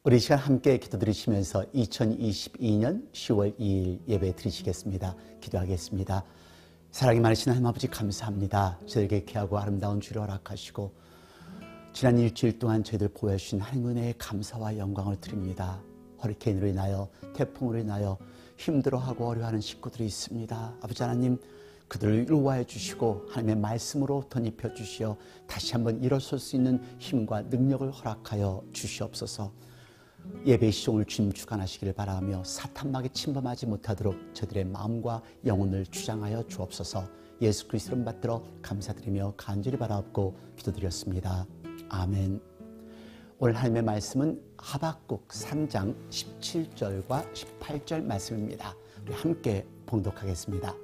우리 이 시간 함께 기도 드리시면서 2022년 10월 2일 예배 드리시겠습니다. 기도하겠습니다. 사랑이 많으신 하나님 아버지 감사합니다. 저에게 귀하고 아름다운 주를 허락하시고 지난 일주일 동안 저희들 보여주신 하나님 은혜의 감사와 영광을 드립니다. 허리케인으로 인하여 태풍으로 인하여 힘들어하고 어려워하는 식구들이 있습니다. 아버지 하나님 그들을 위로해 주시고 하나님의 말씀으로 덧입혀 주시어 다시 한번 일어설 수 있는 힘과 능력을 허락하여 주시옵소서. 예배 시종을 주님 주관하시기를 바라며 사탄막에 침범하지 못하도록 저들의 마음과 영혼을 주장하여 주옵소서. 예수 그리스도를 받들어 감사드리며 간절히 바라옵고 기도드렸습니다. 아멘. 오늘 하나님의 말씀은 하박국 3장 17절과 18절 말씀입니다. 우리 함께 봉독하겠습니다.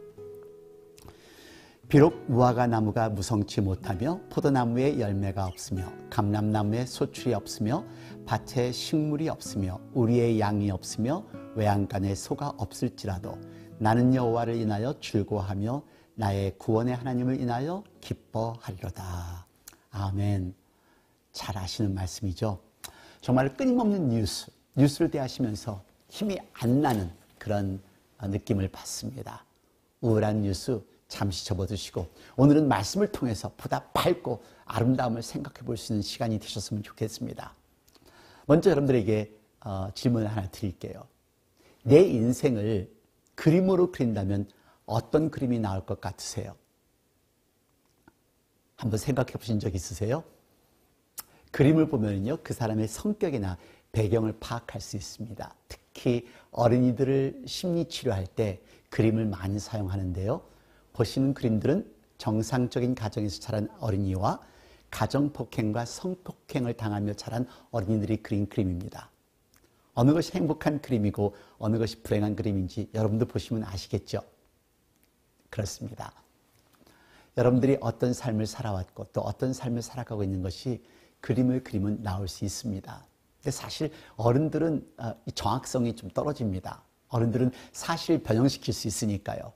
비록 무화과 나무가 무성치 못하며 포도나무에 열매가 없으며 감람나무에 소출이 없으며 밭에 식물이 없으며 우리의 양이 없으며 외양간에 소가 없을지라도 나는 여호와를 인하여 즐거워하며 나의 구원의 하나님을 인하여 기뻐하리로다. 아멘. 잘 아시는 말씀이죠. 정말 끊임없는 뉴스를 대하시면서 힘이 안 나는 그런 느낌을 받습니다. 우울한 뉴스 잠시 접어두시고 오늘은 말씀을 통해서 보다 밝고 아름다움을 생각해 볼 수 있는 시간이 되셨으면 좋겠습니다. 먼저 여러분들에게 질문을 하나 드릴게요. 내 인생을 그림으로 그린다면 어떤 그림이 나올 것 같으세요? 한번 생각해 보신 적 있으세요? 그림을 보면요, 그 사람의 성격이나 배경을 파악할 수 있습니다. 특히 어린이들을 심리치료할 때 그림을 많이 사용하는데요. 보시는 그림들은 정상적인 가정에서 자란 어린이와 가정폭행과 성폭행을 당하며 자란 어린이들이 그린 그림입니다. 어느 것이 행복한 그림이고 어느 것이 불행한 그림인지 여러분들 보시면 아시겠죠? 그렇습니다. 여러분들이 어떤 삶을 살아왔고 또 어떤 삶을 살아가고 있는 것이 그림을 그리면 나올 수 있습니다. 근데 사실 어른들은 정확성이 좀 떨어집니다. 어른들은 사실 변형시킬 수 있으니까요.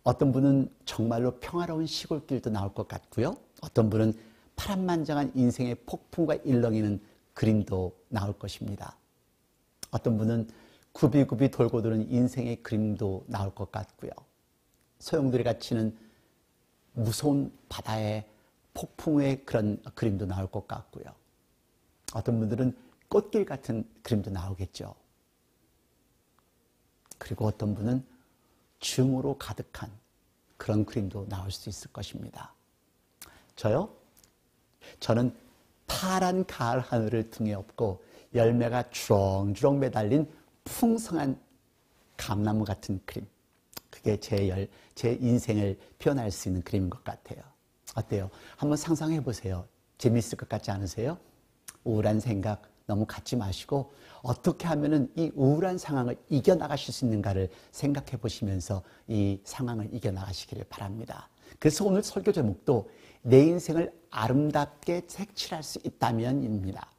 어떤 분은 정말로 평화로운 시골길도 나올 것 같고요. 어떤 분은 파란만장한 인생의 폭풍과 일렁이는 그림도 나올 것입니다. 어떤 분은 굽이굽이 돌고 도는 인생의 그림도 나올 것 같고요. 소용돌이 갇히는 무서운 바다의 폭풍의 그런 그림도 나올 것 같고요. 어떤 분들은 꽃길 같은 그림도 나오겠죠. 그리고 어떤 분은 증오로 가득한 그런 그림도 나올 수 있을 것입니다. 저는 파란 가을 하늘을 등에 업고 열매가 주렁주렁 매달린 풍성한 감나무 같은 그림. 그게 제 인생을 표현할 수 있는 그림인 것 같아요. 어때요? 한번 상상해 보세요. 재미있을 것 같지 않으세요? 우울한 생각 너무 갖지 마시고 어떻게 하면은 이 우울한 상황을 이겨나가실 수 있는가를 생각해 보시면서 이 상황을 이겨나가시기를 바랍니다. 그래서 오늘 설교 제목도 내 인생을 아름답게 색칠할 수 있다면입니다.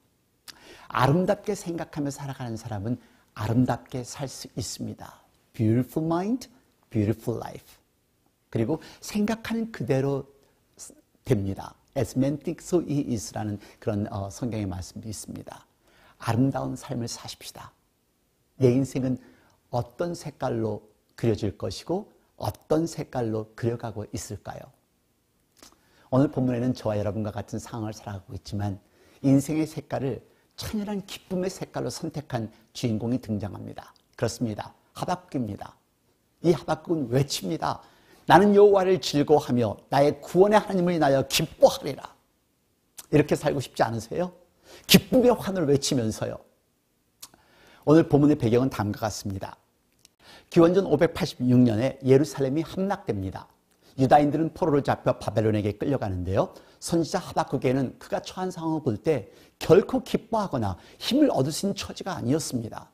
아름답게 생각하며 살아가는 사람은 아름답게 살 수 있습니다. Beautiful mind, beautiful life. 그리고 생각하는 그대로 됩니다. As man thinks, so he is라는 그런 성경의 말씀도 있습니다. 아름다운 삶을 사십시다. 내 인생은 어떤 색깔로 그려질 것이고 어떤 색깔로 그려가고 있을까요? 오늘 본문에는 저와 여러분과 같은 상황을 살아가고 있지만 인생의 색깔을 천연한 기쁨의 색깔로 선택한 주인공이 등장합니다. 그렇습니다. 하박국입니다. 이 하박국은 외칩니다. 나는 여호와를 즐거워하며 나의 구원의 하나님을 인하여 기뻐하리라. 이렇게 살고 싶지 않으세요? 기쁨의 환호를 외치면서요. 오늘 본문의 배경은 다음과 같습니다. 기원전 586년에 예루살렘이 함락됩니다. 유다인들은 포로를 잡혀 바벨론에게 끌려가는데요. 선지자 하박국에는 그가 처한 상황을 볼 때 결코 기뻐하거나 힘을 얻을 수 있는 처지가 아니었습니다.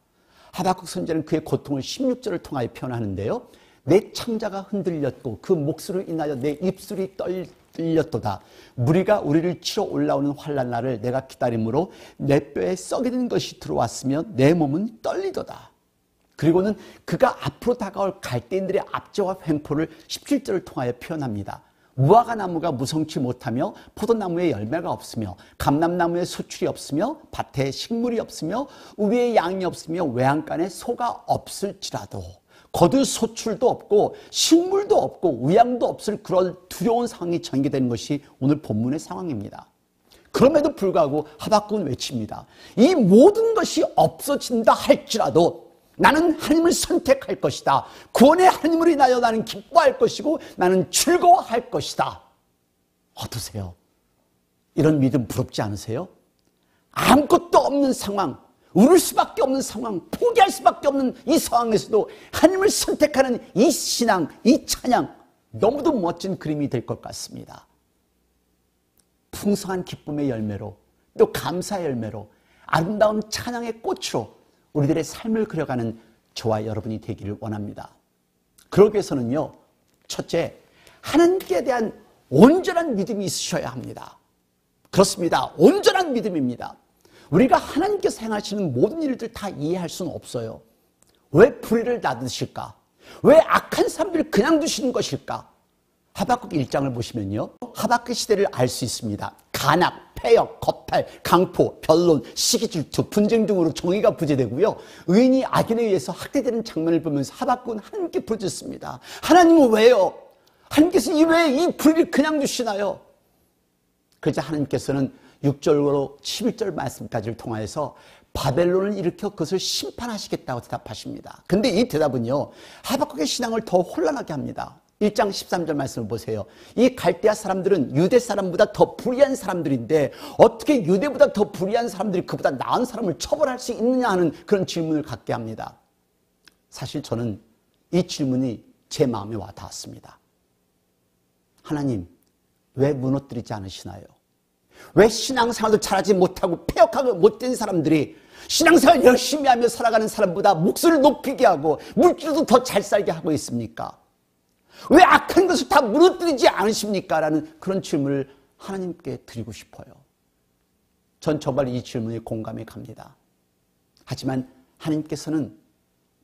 하박국 선지자는 그의 고통을 16절을 통하여 표현하는데요. 내 창자가 흔들렸고 그 목소리로 인하여 내 입술이 떨렸도다. 무리가 우리를 치러 올라오는 환난 날을 내가 기다림으로 내 뼈에 썩이 든 것이 들어왔으며 내 몸은 떨리도다. 그리고는 그가 앞으로 다가올 갈대인들의 압제와 횡포를 17절을 통하여 표현합니다. 무화과나무가 무성치 못하며 포도나무에 열매가 없으며 감람나무에 소출이 없으며 밭에 식물이 없으며 우리의 양이 없으며 외양간에 소가 없을지라도 거두 소출도 없고 식물도 없고 우양도 없을 그런 두려운 상황이 전개되는 것이 오늘 본문의 상황입니다. 그럼에도 불구하고 하박국은 외칩니다. 이 모든 것이 없어진다 할지라도 나는 하나님을 선택할 것이다. 구원의 하나님을 인하여 나는 기뻐할 것이고 나는 즐거워할 것이다. 어떠세요? 이런 믿음 부럽지 않으세요? 아무것도 없는 상황, 울을 수밖에 없는 상황, 포기할 수밖에 없는 이 상황에서도 하나님을 선택하는 이 신앙, 이 찬양, 너무도 멋진 그림이 될 것 같습니다. 풍성한 기쁨의 열매로, 또 감사의 열매로, 아름다운 찬양의 꽃으로 우리들의 삶을 그려가는 저와 여러분이 되기를 원합니다. 그러기 위해서는요, 첫째, 하나님께 대한 온전한 믿음이 있으셔야 합니다. 그렇습니다. 온전한 믿음입니다. 우리가 하나님께서 행하시는 모든 일들 다 이해할 수는 없어요. 왜 불의를 놔두실까? 왜 악한 사람들을 그냥 두시는 것일까? 하박국 1장을 보시면요, 하박국 시대를 알 수 있습니다. 간악, 폐역, 거팔, 강포, 변론, 시기 질투, 분쟁 등으로 정의가 부재되고요, 의인이 악인에 의해서 학대되는 장면을 보면서 하박국은 하나님께 부르짖습니다. 하나님은 왜요? 하나님께서 왜 이 불의를 그냥 두시나요? 그러자 하나님께서는 6절로 11절 말씀까지를 통하여서 바벨론을 일으켜 그것을 심판하시겠다고 대답하십니다. 근데 이 대답은요, 하박국의 신앙을 더 혼란하게 합니다. 1장 13절 말씀을 보세요. 이 갈대아 사람들은 유대 사람보다 더 불의한 사람들인데 어떻게 유대보다 더 불의한 사람들이 그보다 나은 사람을 처벌할 수 있느냐 하는 그런 질문을 갖게 합니다. 사실 저는 이 질문이 제 마음에 와 닿았습니다. 하나님, 왜 무너뜨리지 않으시나요? 왜 신앙생활도 잘하지 못하고 폐역하고 못된 사람들이 신앙생활 열심히 하며 살아가는 사람보다 목소리를 높이게 하고 물질도 더 잘 살게 하고 있습니까? 왜 악한 것을 다 무너뜨리지 않으십니까? 라는 그런 질문을 하나님께 드리고 싶어요. 전 정말 이 질문에 공감이 갑니다. 하지만 하나님께서는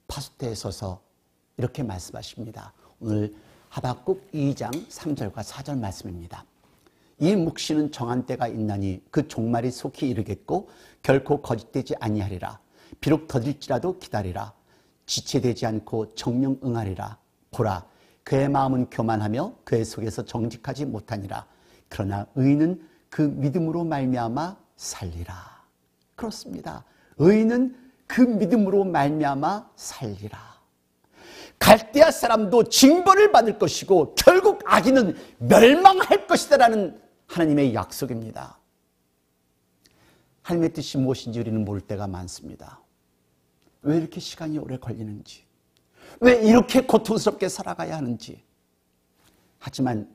파수대에 서서 이렇게 말씀하십니다. 오늘 하박국 2장 3절과 4절 말씀입니다. 이 묵시는 정한 때가 있나니 그 종말이 속히 이르겠고 결코 거짓되지 아니하리라. 비록 더딜지라도 기다리라. 지체되지 않고 정령 응하리라. 보라, 그의 마음은 교만하며 그의 속에서 정직하지 못하니라. 그러나 의인은 그 믿음으로 말미암아 살리라. 그렇습니다. 의인은 그 믿음으로 말미암아 살리라. 갈대아 사람도 징벌을 받을 것이고 결국 악인은 멸망할 것이다라는 하나님의 약속입니다. 하나님의 뜻이 무엇인지 우리는 모를 때가 많습니다. 왜 이렇게 시간이 오래 걸리는지, 왜 이렇게 고통스럽게 살아가야 하는지. 하지만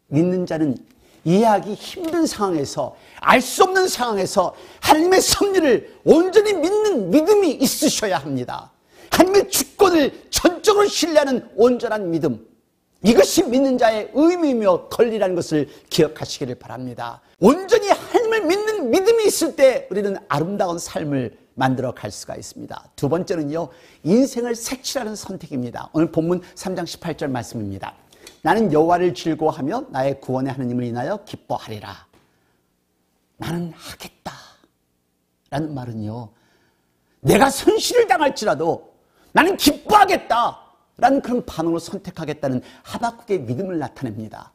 믿는 자는 이해하기 힘든 상황에서, 알 수 없는 상황에서 하나님의 섭리를 온전히 믿는 믿음이 있으셔야 합니다. 하나님의 주권을 전적으로 신뢰하는 온전한 믿음, 이것이 믿는 자의 의미이며 권리라는 것을 기억하시기를 바랍니다. 온전히 하나님을 믿는 믿음이 있을 때 우리는 아름다운 삶을 만들어 갈 수가 있습니다. 두 번째는요, 인생을 색칠하는 선택입니다. 오늘 본문 3장 18절 말씀입니다. 나는 여호와를 즐거워하며 나의 구원의 하나님을 인하여 기뻐하리라. 나는 하겠다 라는 말은요, 내가 손실을 당할지라도 나는 기뻐하겠다 라는 그런 반응으로 선택하겠다는 하박국의 믿음을 나타냅니다.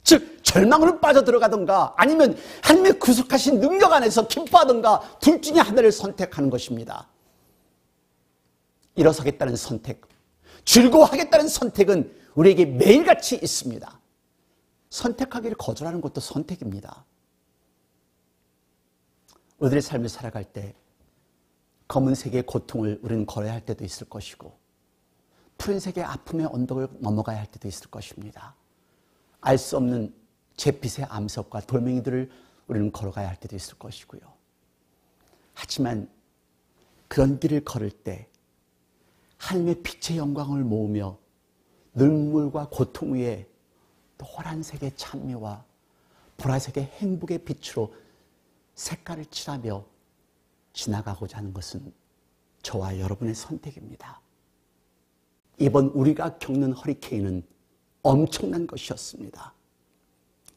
즉 절망으로 빠져들어가든가 아니면 하나님의 구속하신 능력 안에서 기뻐하든가 둘 중에 하나를 선택하는 것입니다. 일어서겠다는 선택, 즐거워하겠다는 선택은 우리에게 매일같이 있습니다. 선택하기를 거절하는 것도 선택입니다. 우리들의 삶을 살아갈 때 검은색의 고통을 우리는 걸어야 할 때도 있을 것이고 푸른색의 아픔의 언덕을 넘어가야 할 때도 있을 것입니다. 알 수 없는 잿빛의 암석과 돌멩이들을 우리는 걸어가야 할 때도 있을 것이고요. 하지만 그런 길을 걸을 때 하나님의 빛의 영광을 모으며 눈물과 고통 위에 노란색의 찬미와 보라색의 행복의 빛으로 색깔을 칠하며 지나가고자 하는 것은 저와 여러분의 선택입니다. 이번 우리가 겪는 허리케인은 엄청난 것이었습니다.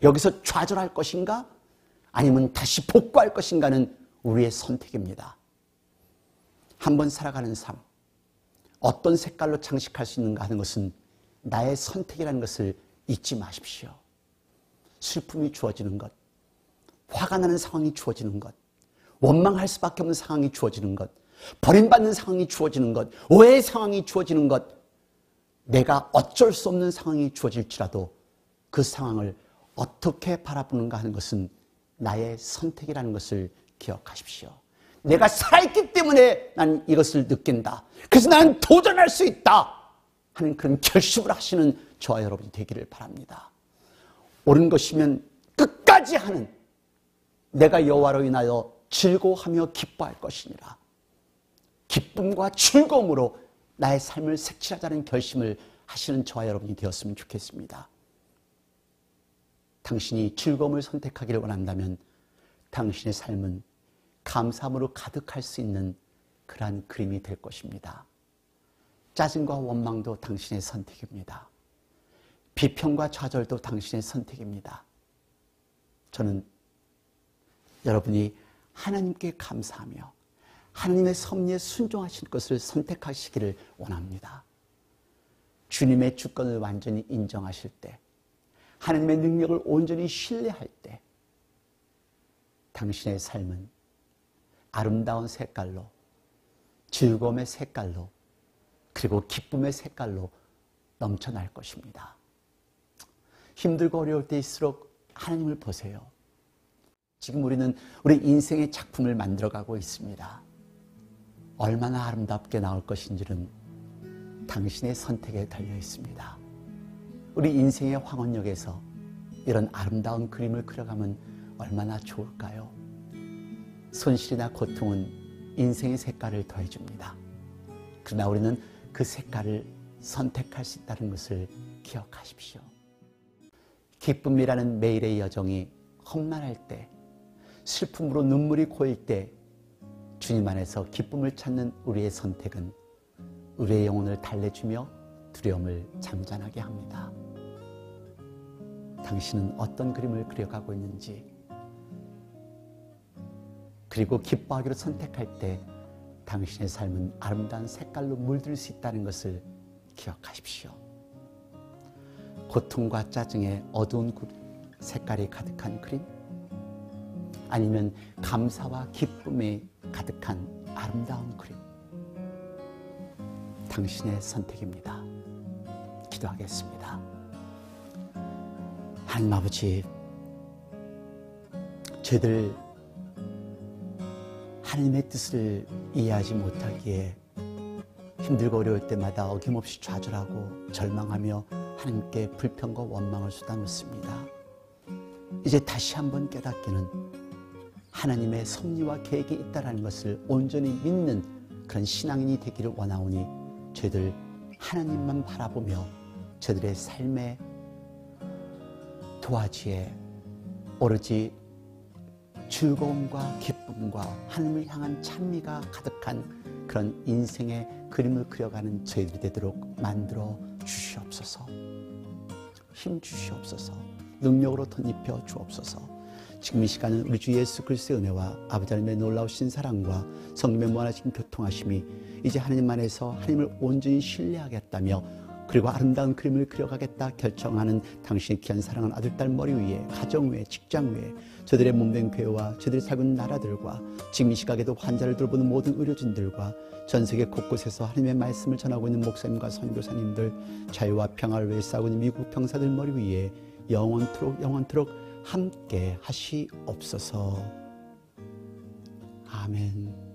여기서 좌절할 것인가? 아니면 다시 복구할 것인가는 우리의 선택입니다. 한번 살아가는 삶, 어떤 색깔로 장식할 수 있는가 하는 것은 나의 선택이라는 것을 잊지 마십시오. 슬픔이 주어지는 것, 화가 나는 상황이 주어지는 것, 원망할 수밖에 없는 상황이 주어지는 것, 버림받는 상황이 주어지는 것, 오해의 상황이 주어지는 것, 내가 어쩔 수 없는 상황이 주어질지라도 그 상황을 어떻게 바라보는가 하는 것은 나의 선택이라는 것을 기억하십시오. 내가 살아있기 때문에 난 이것을 느낀다. 그래서 나는 도전할 수 있다 하는 그런 결심을 하시는 저와 여러분이 되기를 바랍니다. 옳은 것이면 끝까지 하는, 내가 여호와로 인하여 즐거워하며 기뻐할 것이니라. 기쁨과 즐거움으로 나의 삶을 색칠하자는 결심을 하시는 저와 여러분이 되었으면 좋겠습니다. 당신이 즐거움을 선택하기를 원한다면 당신의 삶은 감사함으로 가득할 수 있는 그러한 그림이 될 것입니다. 짜증과 원망도 당신의 선택입니다. 비평과 좌절도 당신의 선택입니다. 저는 여러분이 하나님께 감사하며 하나님의 섭리에 순종하실 것을 선택하시기를 원합니다. 주님의 주권을 완전히 인정하실 때, 하나님의 능력을 온전히 신뢰할 때 당신의 삶은 아름다운 색깔로, 즐거움의 색깔로, 그리고 기쁨의 색깔로 넘쳐날 것입니다. 힘들고 어려울 때일수록 하나님을 보세요. 지금 우리는 우리 인생의 작품을 만들어가고 있습니다. 얼마나 아름답게 나올 것인지는 당신의 선택에 달려 있습니다. 우리 인생의 황혼역에서 이런 아름다운 그림을 그려가면 얼마나 좋을까요? 손실이나 고통은 인생의 색깔을 더해줍니다. 그러나 우리는 그 색깔을 선택할 수 있다는 것을 기억하십시오. 기쁨이라는 매일의 여정이 험난할 때, 슬픔으로 눈물이 고일 때 주님 안에서 기쁨을 찾는 우리의 선택은 우리의 영혼을 달래주며 두려움을 잠잠하게 합니다. 당신은 어떤 그림을 그려가고 있는지, 그리고 기뻐하기로 선택할 때 당신의 삶은 아름다운 색깔로 물들 수 있다는 것을 기억하십시오. 고통과 짜증에 어두운 색깔이 가득한 그림, 아니면 감사와 기쁨에 가득한 아름다운 그림, 당신의 선택입니다. 기도하겠습니다. 하나님 아버지, 저희들 하나님의 뜻을 이해하지 못하기에 힘들고 어려울 때마다 어김없이 좌절하고 절망하며 하나님께 불평과 원망을 쏟아놓습니다. 이제 다시 한번 깨닫기는 하나님의 섭리와 계획이 있다는 것을 온전히 믿는 그런 신앙인이 되기를 원하오니 저희들 하나님만 바라보며 저희들의 삶의 도화지에 오로지 즐거움과 기쁨과 하나님을 향한 찬미가 가득한 그런 인생의 그림을 그려가는 저희들이 되도록 만들어 주시옵소서. 힘 주시옵소서. 능력으로 덧입혀 주옵소서. 지금 이 시간은 우리 주 예수 그리스도의 은혜와 아버지 하나님의 놀라우신 사랑과 성령의 무한하신 교통하심이 이제 하나님 안에서 하나님을 온전히 신뢰하겠다며 그리고 아름다운 그림을 그려가겠다 결정하는 당신의 귀한 사랑하는 아들, 딸 머리 위에, 가정 위에, 직장 위에, 저들의 몸된 교회와 저들이 살고 있는 나라들과 지금 이 시각에도 환자를 돌보는 모든 의료진들과 전 세계 곳곳에서 하나님의 말씀을 전하고 있는 목사님과 선교사님들, 자유와 평화를 위해 싸우고 있는 미국 병사들 머리 위에 영원토록 함께 하시옵소서. 아멘.